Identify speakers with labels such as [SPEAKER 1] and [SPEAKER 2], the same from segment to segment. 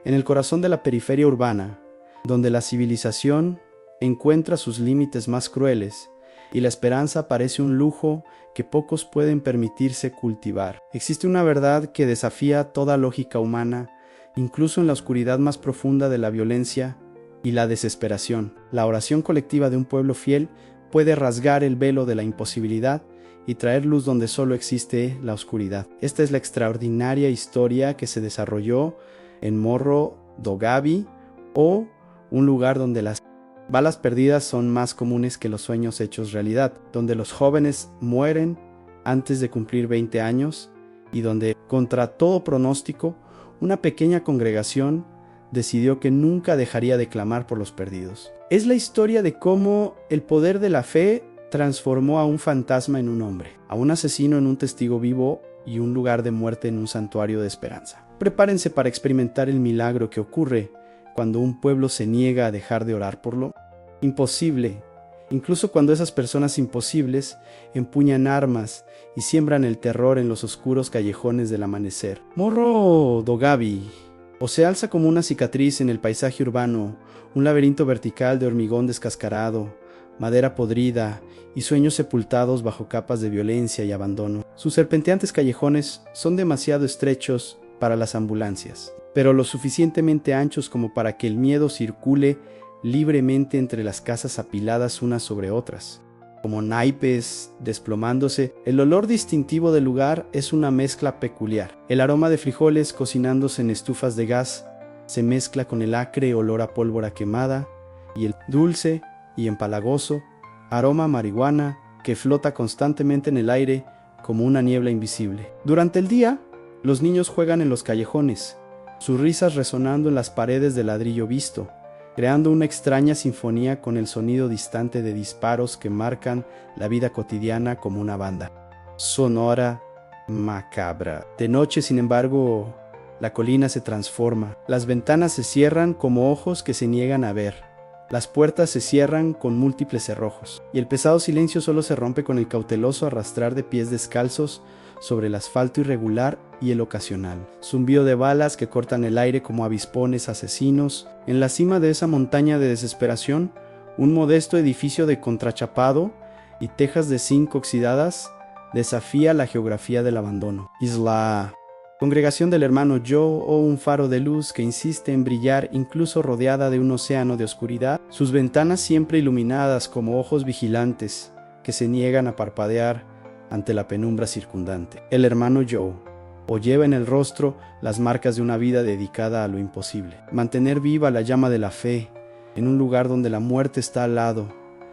[SPEAKER 1] en el corazón de la periferia urbana, donde la civilización encuentra sus límites más crueles y la esperanza parece un lujo que pocos pueden permitirse cultivar. Existe una verdad que desafía toda lógica humana, incluso en la oscuridad más profunda de la violencia y la desesperación. La oración colectiva de un pueblo fiel puede rasgar el velo de la imposibilidad y traer luz donde solo existe la oscuridad. Esta es la extraordinaria historia que se desarrolló en Morro do Gabi, o un lugar donde las balas perdidas son más comunes que los sueños hechos realidad, donde los jóvenes mueren antes de cumplir 20 años y donde, contra todo pronóstico, una pequeña congregación decidió que nunca dejaría de clamar por los perdidos. Es la historia de cómo el poder de la fe transformó a un fantasma en un hombre, a un asesino en un testigo vivo y un lugar de muerte en un santuario de esperanza. Prepárense para experimentar el milagro que ocurre cuando un pueblo se niega a dejar de orar por lo imposible, incluso cuando esas personas imposibles empuñan armas y siembran el terror en los oscuros callejones del amanecer. Morro do Gabi o se alza como una cicatriz en el paisaje urbano, un laberinto vertical de hormigón descascarado, madera podrida y sueños sepultados bajo capas de violencia y abandono. Sus serpenteantes callejones son demasiado estrechos para las ambulancias, pero lo suficientemente anchos como para que el miedo circule libremente entre las casas apiladas unas sobre otras, como naipes desplomándose. El olor distintivo del lugar es una mezcla peculiar. El aroma de frijoles cocinándose en estufas de gas se mezcla con el acre olor a pólvora quemada y el dulce y empalagoso aroma a marihuana que flota constantemente en el aire como una niebla invisible. Durante el día, los niños juegan en los callejones, sus risas resonando en las paredes de ladrillo visto, creando una extraña sinfonía con el sonido distante de disparos que marcan la vida cotidiana como una banda sonora macabra. De noche, sin embargo, la colina se transforma. Las ventanas se cierran como ojos que se niegan a ver. Las puertas se cierran con múltiples cerrojos, y el pesado silencio solo se rompe con el cauteloso arrastrar de pies descalzos sobre el asfalto irregular y el ocasional zumbido de balas que cortan el aire como avispones asesinos. En la cima de esa montaña de desesperación, un modesto edificio de contrachapado y tejas de zinc oxidadas desafía la geografía del abandono. Es la congregación del hermano Joe, o un faro de luz que insiste en brillar incluso rodeada de un océano de oscuridad, sus ventanas siempre iluminadas como ojos vigilantes que se niegan a parpadear ante la penumbra circundante. El hermano Joe o lleva en el rostro las marcas de una vida dedicada a lo imposible. Mantener viva la llama de la fe en un lugar donde la muerte está al lado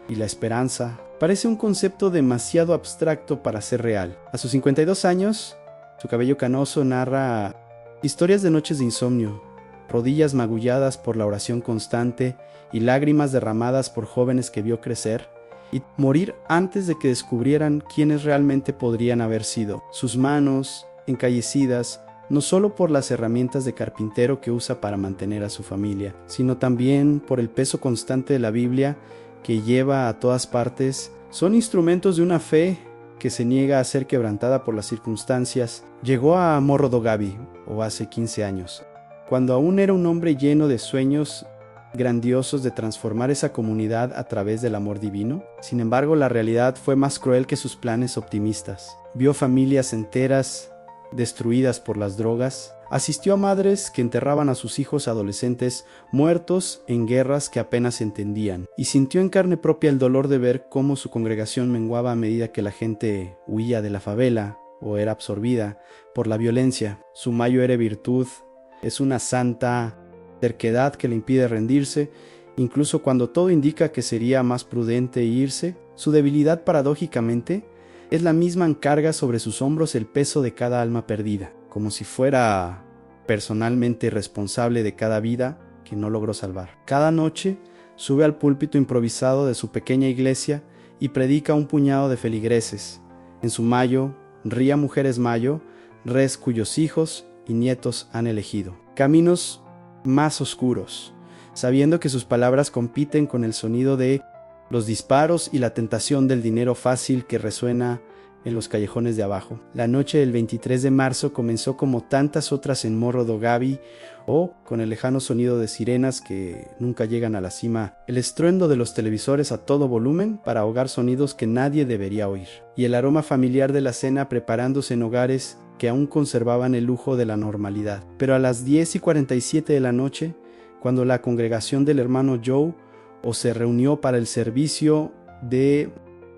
[SPEAKER 1] y la esperanza parece un concepto demasiado abstracto para ser real. A sus 52 años, su cabello canoso narra historias de noches de insomnio, rodillas magulladas por la oración constante y lágrimas derramadas por jóvenes que vio crecer y morir antes de que descubrieran quiénes realmente podrían haber sido. Sus manos, encallecidas, no solo por las herramientas de carpintero que usa para mantener a su familia, sino también por el peso constante de la Biblia que lleva a todas partes, son instrumentos de una fe que se niega a ser quebrantada por las circunstancias. Llegó a Morro do Gabi, o hace 15 años, cuando aún era un hombre lleno de sueños grandiosos de transformar esa comunidad a través del amor divino. Sin embargo, la realidad fue más cruel que sus planes optimistas. Vio familias enteras destruidas por las drogas, asistió a madres que enterraban a sus hijos adolescentes muertos en guerras que apenas entendían, y sintió en carne propia el dolor de ver cómo su congregación menguaba a medida que la gente huía de la favela o era absorbida por la violencia. Su mayo era virtud, es una santa terquedad que le impide rendirse, incluso cuando todo indica que sería más prudente irse. Su debilidad, paradójicamente, es la misma que carga sobre sus hombros el peso de cada alma perdida, como si fuera personalmente responsable de cada vida que no logró salvar. Cada noche sube al púlpito improvisado de su pequeña iglesia y predica a un puñado de feligreses. En su mayo, ría mujeres mayo, res cuyos hijos y nietos han elegido caminos más oscuros, sabiendo que sus palabras compiten con el sonido de los disparos y la tentación del dinero fácil que resuena en los callejones de abajo. La noche del 23 de marzo comenzó como tantas otras en Morro do Gavi, o con el lejano sonido de sirenas que nunca llegan a la cima, el estruendo de los televisores a todo volumen para ahogar sonidos que nadie debería oír, y el aroma familiar de la cena preparándose en hogares que aún conservaban el lujo de la normalidad. Pero a las 10:47 de la noche, cuando la congregación del hermano Joe se reunió para el servicio de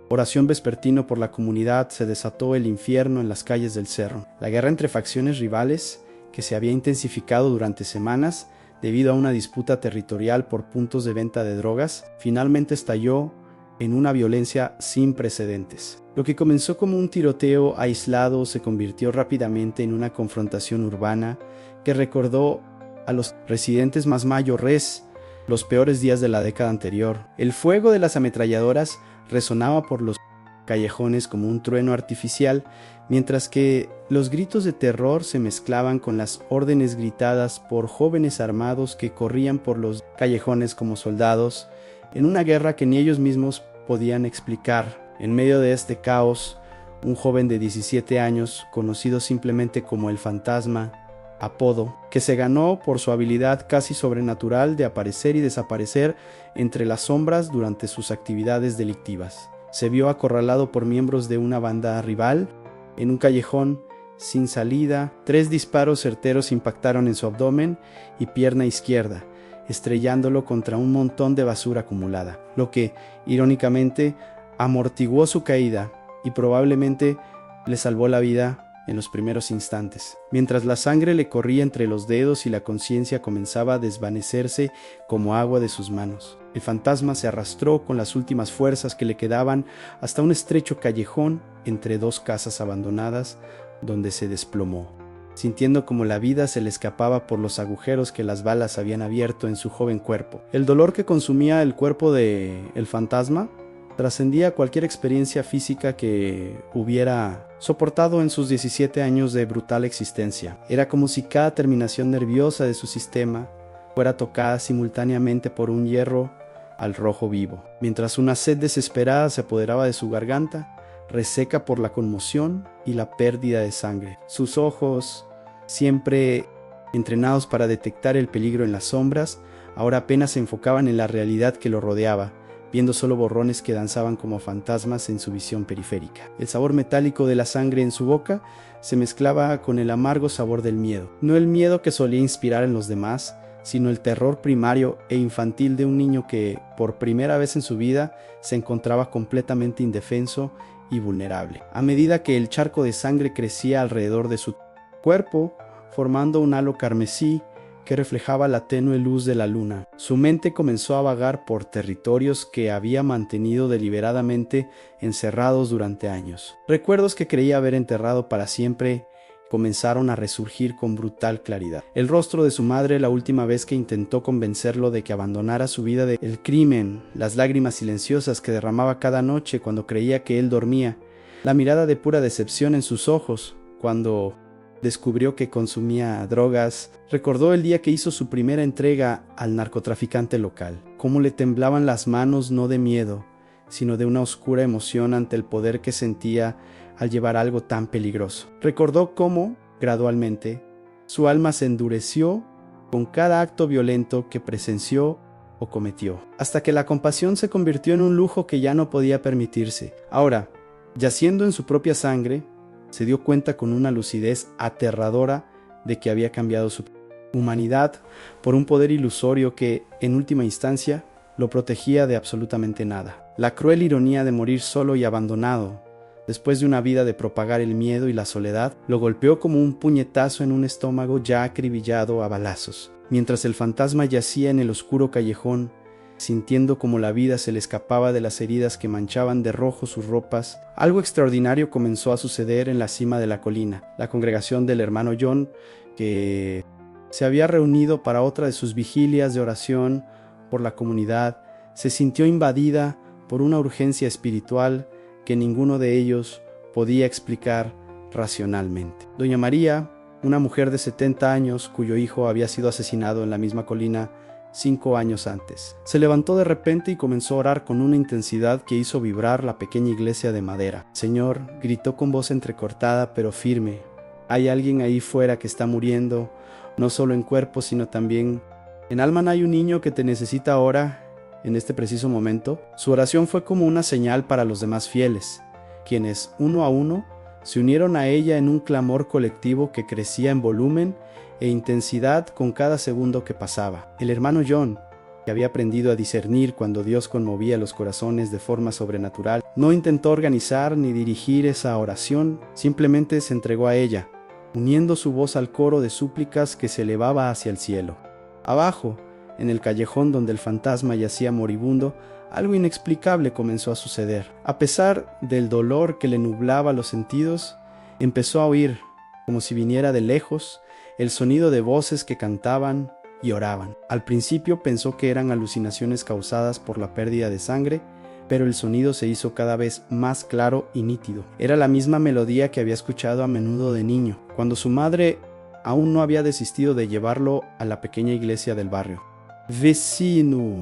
[SPEAKER 1] oración vespertino por la comunidad, se desató el infierno en las calles del cerro. La guerra entre facciones rivales, que se había intensificado durante semanas debido a una disputa territorial por puntos de venta de drogas, finalmente estalló en una violencia sin precedentes. Lo que comenzó como un tiroteo aislado se convirtió rápidamente en una confrontación urbana que recordó a los residentes más mayores los peores días de la década anterior. El fuego de las ametralladoras resonaba por los callejones como un trueno artificial, mientras que los gritos de terror se mezclaban con las órdenes gritadas por jóvenes armados que corrían por los callejones como soldados, en una guerra que ni ellos mismos podían explicar. En medio de este caos, un joven de 17 años, conocido simplemente como el Fantasma, apodo, que se ganó por su habilidad casi sobrenatural de aparecer y desaparecer entre las sombras durante sus actividades delictivas, se vio acorralado por miembros de una banda rival en un callejón sin salida. 3 disparos certeros impactaron en su abdomen y pierna izquierda, estrellándolo contra un montón de basura acumulada, lo que, irónicamente, amortiguó su caída y probablemente le salvó la vida en los primeros instantes. Mientras la sangre le corría entre los dedos y la conciencia comenzaba a desvanecerse como agua de sus manos, el fantasma se arrastró con las últimas fuerzas que le quedaban hasta un estrecho callejón entre 2 casas abandonadas, donde se desplomó, sintiendo como la vida se le escapaba por los agujeros que las balas habían abierto en su joven cuerpo. El dolor que consumía el cuerpo de el fantasma trascendía cualquier experiencia física que hubiera soportado en sus 17 años de brutal existencia. Era como si cada terminación nerviosa de su sistema fuera tocada simultáneamente por un hierro al rojo vivo, mientras una sed desesperada se apoderaba de su garganta, reseca por la conmoción y la pérdida de sangre. Sus ojos, siempre entrenados para detectar el peligro en las sombras, ahora apenas se enfocaban en la realidad que lo rodeaba, viendo solo borrones que danzaban como fantasmas en su visión periférica. El sabor metálico de la sangre en su boca se mezclaba con el amargo sabor del miedo, no el miedo que solía inspirar en los demás, sino el terror primario e infantil de un niño que, por primera vez en su vida, se encontraba completamente indefenso y vulnerable. A medida que el charco de sangre crecía alrededor de su cuerpo, formando un halo carmesí que reflejaba la tenue luz de la luna, su mente comenzó a vagar por territorios que había mantenido deliberadamente encerrados durante años. Recuerdos que creía haber enterrado para siempre comenzaron a resurgir con brutal claridad. El rostro de su madre la última vez que intentó convencerlo de que abandonara su vida del crimen, las lágrimas silenciosas que derramaba cada noche cuando creía que él dormía, la mirada de pura decepción en sus ojos cuando descubrió que consumía drogas. Recordó el día que hizo su primera entrega al narcotraficante local, cómo le temblaban las manos no de miedo, sino de una oscura emoción ante el poder que sentía al llevar algo tan peligroso. Recordó cómo, gradualmente, su alma se endureció con cada acto violento que presenció o cometió, hasta que la compasión se convirtió en un lujo que ya no podía permitirse. Ahora, yaciendo en su propia sangre, se dio cuenta con una lucidez aterradora de que había cambiado su humanidad por un poder ilusorio que, en última instancia, lo protegía de absolutamente nada. La cruel ironía de morir solo y abandonado, después de una vida de propagar el miedo y la soledad, lo golpeó como un puñetazo en un estómago ya acribillado a balazos. Mientras el fantasma yacía en el oscuro callejón, sintiendo como la vida se le escapaba de las heridas que manchaban de rojo sus ropas, algo extraordinario comenzó a suceder en la cima de la colina. La congregación del hermano John, que se había reunido para otra de sus vigilias de oración por la comunidad, se sintió invadida por una urgencia espiritual que ninguno de ellos podía explicar racionalmente. Doña María, una mujer de 70 años cuyo hijo había sido asesinado en la misma colina, 5 años antes. Se levantó de repente y comenzó a orar con una intensidad que hizo vibrar la pequeña iglesia de madera. «Señor», gritó con voz entrecortada pero firme, «hay alguien ahí fuera que está muriendo, no solo en cuerpo, sino también en alma. Hay un niño que te necesita ahora, en este preciso momento». Su oración fue como una señal para los demás fieles, quienes, uno a uno, se unieron a ella en un clamor colectivo que crecía en volumen e intensidad con cada segundo que pasaba. El hermano John, que había aprendido a discernir cuando Dios conmovía los corazones de forma sobrenatural, no intentó organizar ni dirigir esa oración, simplemente se entregó a ella, uniendo su voz al coro de súplicas que se elevaba hacia el cielo. Abajo, en el callejón donde el fantasma yacía moribundo, algo inexplicable comenzó a suceder. A pesar del dolor que le nublaba los sentidos, empezó a oír, como si viniera de lejos, el sonido de voces que cantaban y oraban. Al principio pensó que eran alucinaciones causadas por la pérdida de sangre, pero el sonido se hizo cada vez más claro y nítido. Era la misma melodía que había escuchado a menudo de niño, cuando su madre aún no había desistido de llevarlo a la pequeña iglesia del barrio. Vecino.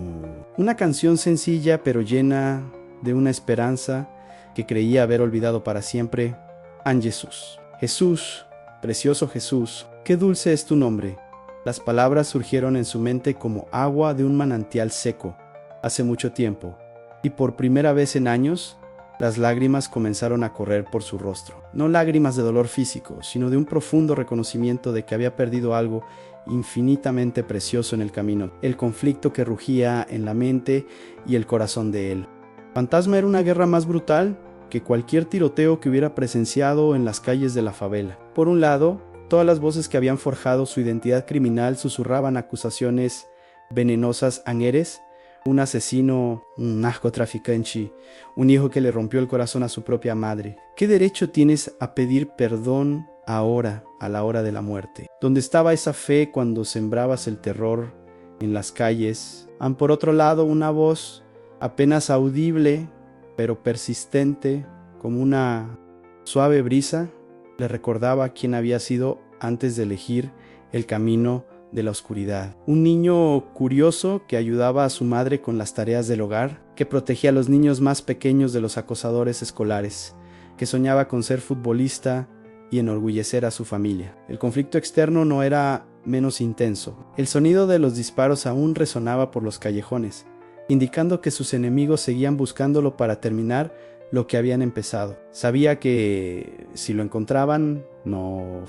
[SPEAKER 1] Una canción sencilla pero llena de una esperanza que creía haber olvidado para siempre. An Jesús. Jesús, precioso Jesús, qué dulce es tu nombre. Las palabras surgieron en su mente como agua de un manantial seco, hace mucho tiempo, y por primera vez en años, las lágrimas comenzaron a correr por su rostro. No lágrimas de dolor físico, sino de un profundo reconocimiento de que había perdido algo infinitamente precioso en el camino, el conflicto que rugía en la mente y el corazón de él. Fantasma era una guerra más brutal que cualquier tiroteo que hubiera presenciado en las calles de la favela. Por un lado, todas las voces que habían forjado su identidad criminal susurraban acusaciones venenosas a Eres, un asesino, un narcotraficante, un hijo que le rompió el corazón a su propia madre. ¿Qué derecho tienes a pedir perdón ahora, a la hora de la muerte? ¿Dónde estaba esa fe cuando sembrabas el terror en las calles? Por otro lado, una voz apenas audible, pero persistente, como una suave brisa, le recordaba quién había sido antes de elegir el camino de la oscuridad. Un niño curioso que ayudaba a su madre con las tareas del hogar, que protegía a los niños más pequeños de los acosadores escolares, que soñaba con ser futbolista y enorgullecer a su familia. El conflicto externo no era menos intenso. El sonido de los disparos aún resonaba por los callejones, indicando que sus enemigos seguían buscándolo para terminar lo que habían empezado. Sabía que si lo encontraban, no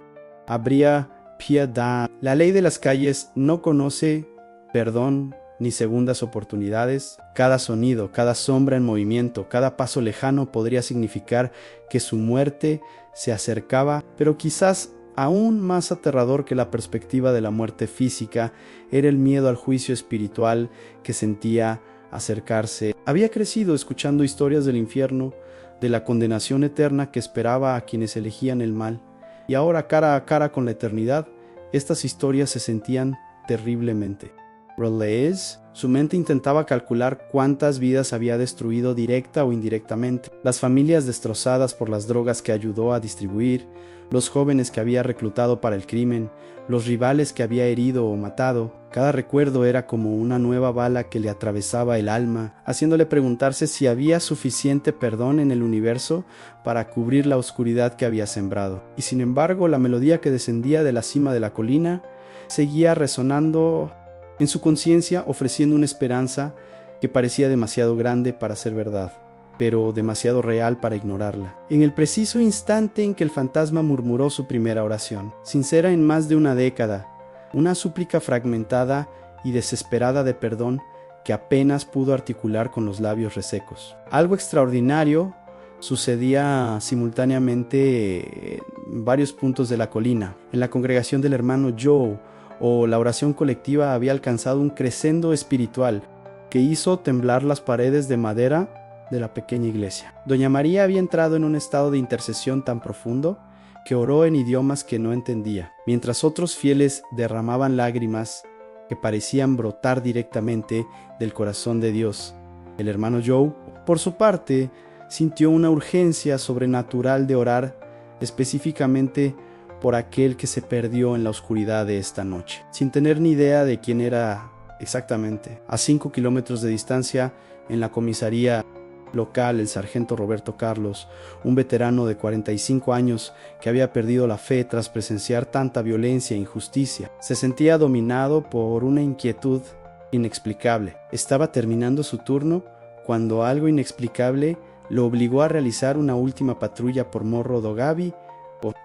[SPEAKER 1] habría piedad. La ley de las calles no conoce perdón ni segundas oportunidades. Cada sonido, cada sombra en movimiento, cada paso lejano podría significar que su muerte se acercaba, pero quizás aún más aterrador que la perspectiva de la muerte física era el miedo al juicio espiritual que sentía acercarse. Había crecido escuchando historias del infierno, de la condenación eterna que esperaba a quienes elegían el mal, y ahora cara a cara con la eternidad, estas historias se sentían terriblemente. Relais, su mente intentaba calcular cuántas vidas había destruido directa o indirectamente, las familias destrozadas por las drogas que ayudó a distribuir, los jóvenes que había reclutado para el crimen, los rivales que había herido o matado. Cada recuerdo era como una nueva bala que le atravesaba el alma, haciéndole preguntarse si había suficiente perdón en el universo para cubrir la oscuridad que había sembrado. Y sin embargo, la melodía que descendía de la cima de la colina seguía resonando en su conciencia, ofreciendo una esperanza que parecía demasiado grande para ser verdad, pero demasiado real para ignorarla. En el preciso instante en que el fantasma murmuró su primera oración, sincera en más de una década, una súplica fragmentada y desesperada de perdón que apenas pudo articular con los labios resecos. Algo extraordinario sucedía simultáneamente en varios puntos de la colina. En la congregación del hermano Joe, la oración colectiva había alcanzado un crescendo espiritual que hizo temblar las paredes de madera de la pequeña iglesia. Doña María había entrado en un estado de intercesión tan profundo que oró en idiomas que no entendía, mientras otros fieles derramaban lágrimas que parecían brotar directamente del corazón de Dios. El hermano Joe, por su parte, sintió una urgencia sobrenatural de orar específicamente por aquel que se perdió en la oscuridad de esta noche. Sin tener ni idea de quién era Exactamente. A 5 kilómetros de distancia, en la comisaría local, el sargento Roberto Carlos, un veterano de 45 años que había perdido la fe tras presenciar tanta violencia e injusticia, se sentía dominado por una inquietud inexplicable. Estaba terminando su turno cuando algo inexplicable lo obligó a realizar una última patrulla por Morro do Gavi,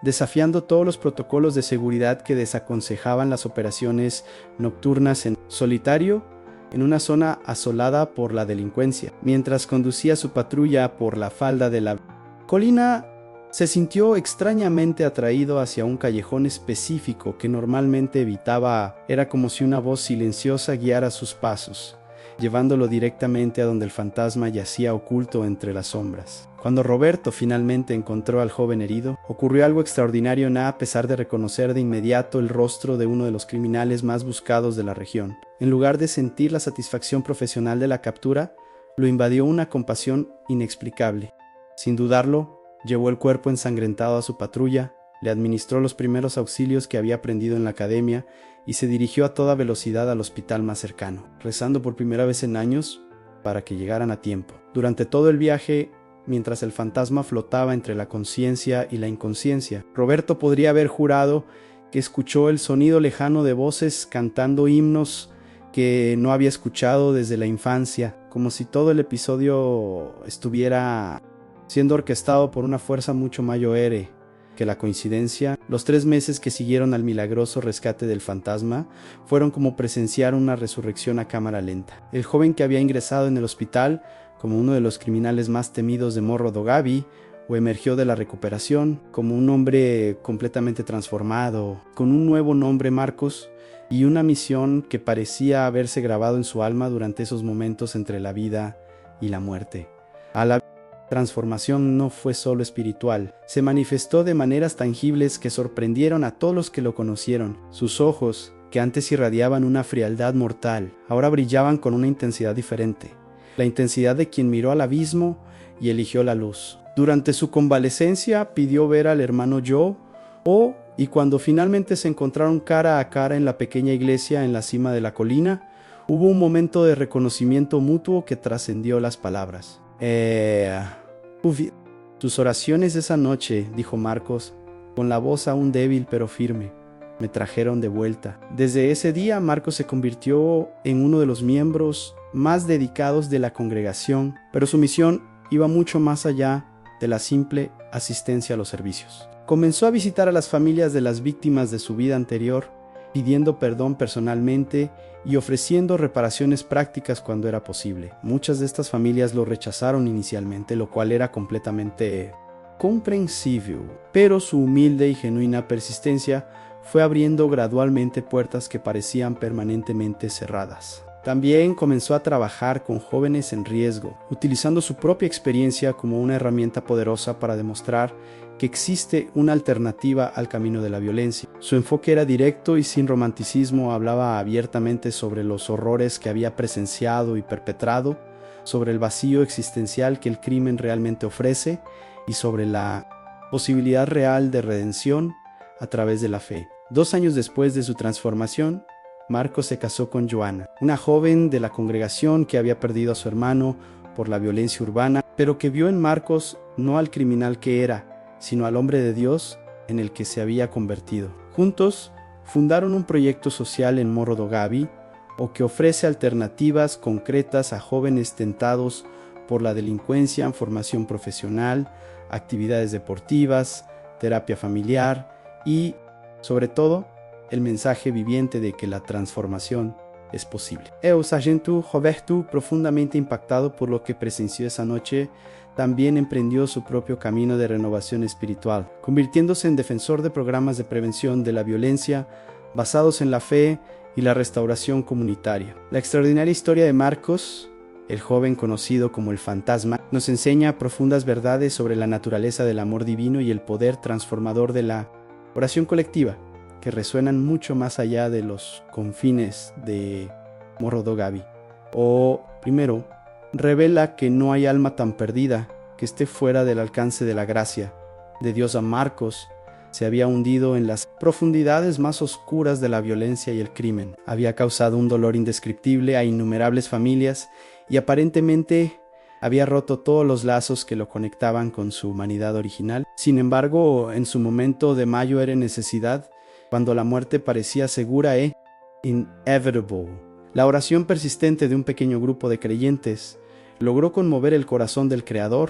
[SPEAKER 1] desafiando todos los protocolos de seguridad que desaconsejaban las operaciones nocturnas en solitario en una zona asolada por la delincuencia. Mientras conducía su patrulla por la falda de la colina, se sintió extrañamente atraído hacia un callejón específico que normalmente evitaba. Era como si una voz silenciosa guiara sus pasos, llevándolo directamente a donde el fantasma yacía oculto entre las sombras. Cuando Roberto finalmente encontró al joven herido, ocurrió algo extraordinario a pesar de reconocer de inmediato el rostro de uno de los criminales más buscados de la región. En lugar de sentir la satisfacción profesional de la captura, lo invadió una compasión inexplicable. Sin dudarlo, llevó el cuerpo ensangrentado a su patrulla, le administró los primeros auxilios que había aprendido en la academia y se dirigió a toda velocidad al hospital más cercano, rezando por primera vez en años para que llegaran a tiempo. Durante todo el viaje, mientras el fantasma flotaba entre la conciencia y la inconsciencia, Roberto podría haber jurado que escuchó el sonido lejano de voces cantando himnos que no había escuchado desde la infancia, como si todo el episodio estuviera siendo orquestado por una fuerza mucho mayor que la coincidencia. Los 3 meses que siguieron al milagroso rescate del fantasma fueron como presenciar una resurrección a cámara lenta. El joven que había ingresado en el hospital como uno de los criminales más temidos de Morro do Gavi, o emergió de la recuperación como un hombre completamente transformado, con un nuevo nombre, Marcos, y una misión que parecía haberse grabado en su alma durante esos momentos entre la vida y la muerte. A la transformación no fue solo espiritual, se manifestó de maneras tangibles que sorprendieron a todos los que lo conocieron. Sus ojos, que antes irradiaban una frialdad mortal, ahora brillaban con una intensidad diferente, la intensidad de quien miró al abismo y eligió la luz. Durante su convalecencia pidió ver al hermano Joe, y cuando finalmente se encontraron cara a cara en la pequeña iglesia en la cima de la colina, hubo un momento de reconocimiento mutuo que trascendió las palabras. Tus oraciones esa noche, dijo Marcos, con la voz aún débil pero firme, me trajeron de vuelta. Desde ese día, Marcos se convirtió en uno de los miembros más dedicados de la congregación, pero su misión iba mucho más allá de la simple asistencia a los servicios. Comenzó a visitar a las familias de las víctimas de su vida anterior, pidiendo perdón personalmente y ofreciendo reparaciones prácticas cuando era posible. Muchas de estas familias lo rechazaron inicialmente, lo cual era completamente comprensible, pero su humilde y genuina persistencia fue abriendo gradualmente puertas que parecían permanentemente cerradas. También comenzó a trabajar con jóvenes en riesgo, utilizando su propia experiencia como una herramienta poderosa para demostrar que existe una alternativa al camino de la violencia. Su enfoque era directo y sin romanticismo, hablaba abiertamente sobre los horrores que había presenciado y perpetrado, sobre el vacío existencial que el crimen realmente ofrece y sobre la posibilidad real de redención a través de la fe. 2 años después de su transformación, Marcos se casó con Joana, una joven de la congregación que había perdido a su hermano por la violencia urbana, pero que vio en Marcos no al criminal que era, sino al hombre de Dios en el que se había convertido. Juntos fundaron un proyecto social en Morro do Gavi, que ofrece alternativas concretas a jóvenes tentados por la delincuencia, formación profesional, actividades deportivas, terapia familiar y, sobre todo, el mensaje viviente de que la transformación es posible. El sargento Roberto, profundamente impactado por lo que presenció esa noche, también emprendió su propio camino de renovación espiritual, convirtiéndose en defensor de programas de prevención de la violencia basados en la fe y la restauración comunitaria. La extraordinaria historia de Marcos, el joven conocido como el fantasma, nos enseña profundas verdades sobre la naturaleza del amor divino y el poder transformador de la oración colectiva, que resuenan mucho más allá de los confines de Morro do Gavi. Primero, revela que no hay alma tan perdida que esté fuera del alcance de la gracia de Dios a Marcos, se había hundido en las profundidades más oscuras de la violencia y el crimen. Había causado un dolor indescriptible a innumerables familias y aparentemente había roto todos los lazos que lo conectaban con su humanidad original. Sin embargo, en su momento de mayor necesidad, cuando la muerte parecía segura e inevitable, la oración persistente de un pequeño grupo de creyentes logró conmover el corazón del Creador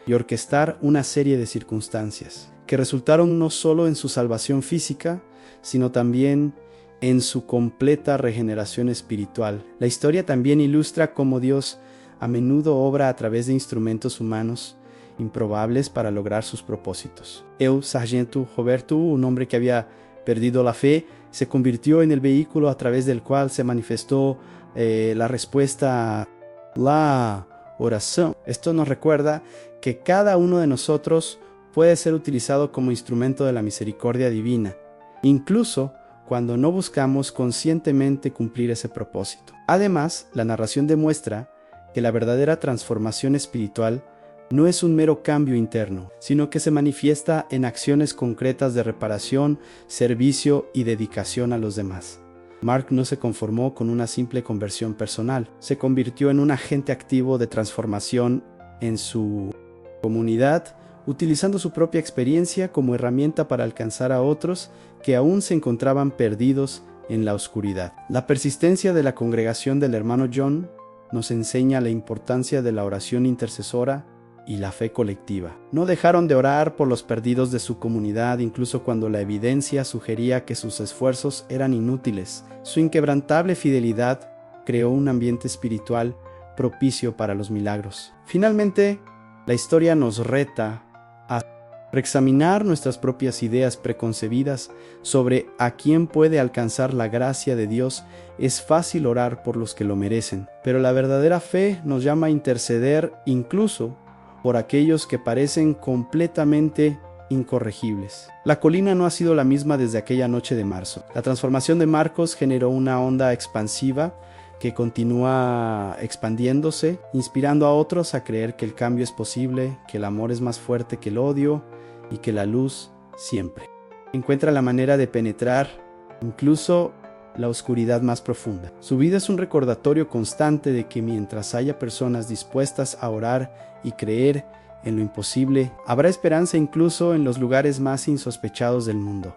[SPEAKER 1] y orquestar una serie de circunstancias que resultaron no solo en su salvación física, sino también en su completa regeneración espiritual. La historia también ilustra cómo Dios a menudo obra a través de instrumentos humanos improbables para lograr sus propósitos. El sargento Roberto, un hombre que había perdido la fe, se convirtió en el vehículo a través del cual se manifestó la respuesta a la oración. Esto nos recuerda que cada uno de nosotros puede ser utilizado como instrumento de la misericordia divina, incluso cuando no buscamos conscientemente cumplir ese propósito. Además, la narración demuestra que la verdadera transformación espiritual no es un mero cambio interno, sino que se manifiesta en acciones concretas de reparación, servicio y dedicación a los demás. Mark no se conformó con una simple conversión personal, se convirtió en un agente activo de transformación en su comunidad, utilizando su propia experiencia como herramienta para alcanzar a otros que aún se encontraban perdidos en la oscuridad. La persistencia de la congregación del hermano John nos enseña la importancia de la oración intercesora y la fe colectiva. No dejaron de orar por los perdidos de su comunidad, incluso cuando la evidencia sugería que sus esfuerzos eran inútiles. Su inquebrantable fidelidad creó un ambiente espiritual propicio para los milagros. Finalmente, la historia nos reta a reexaminar nuestras propias ideas preconcebidas sobre a quién puede alcanzar la gracia de Dios. Es fácil orar por los que lo merecen, pero la verdadera fe nos llama a interceder incluso por aquellos que parecen completamente incorregibles. La colina no ha sido la misma desde aquella noche de marzo. La transformación de Marcos generó una onda expansiva que continúa expandiéndose, inspirando a otros a creer que el cambio es posible, que el amor es más fuerte que el odio y que la luz siempre encuentra la manera de penetrar incluso la oscuridad más profunda. Su vida es un recordatorio constante de que mientras haya personas dispuestas a orar y creer en lo imposible, habrá esperanza incluso en los lugares más insospechados del mundo.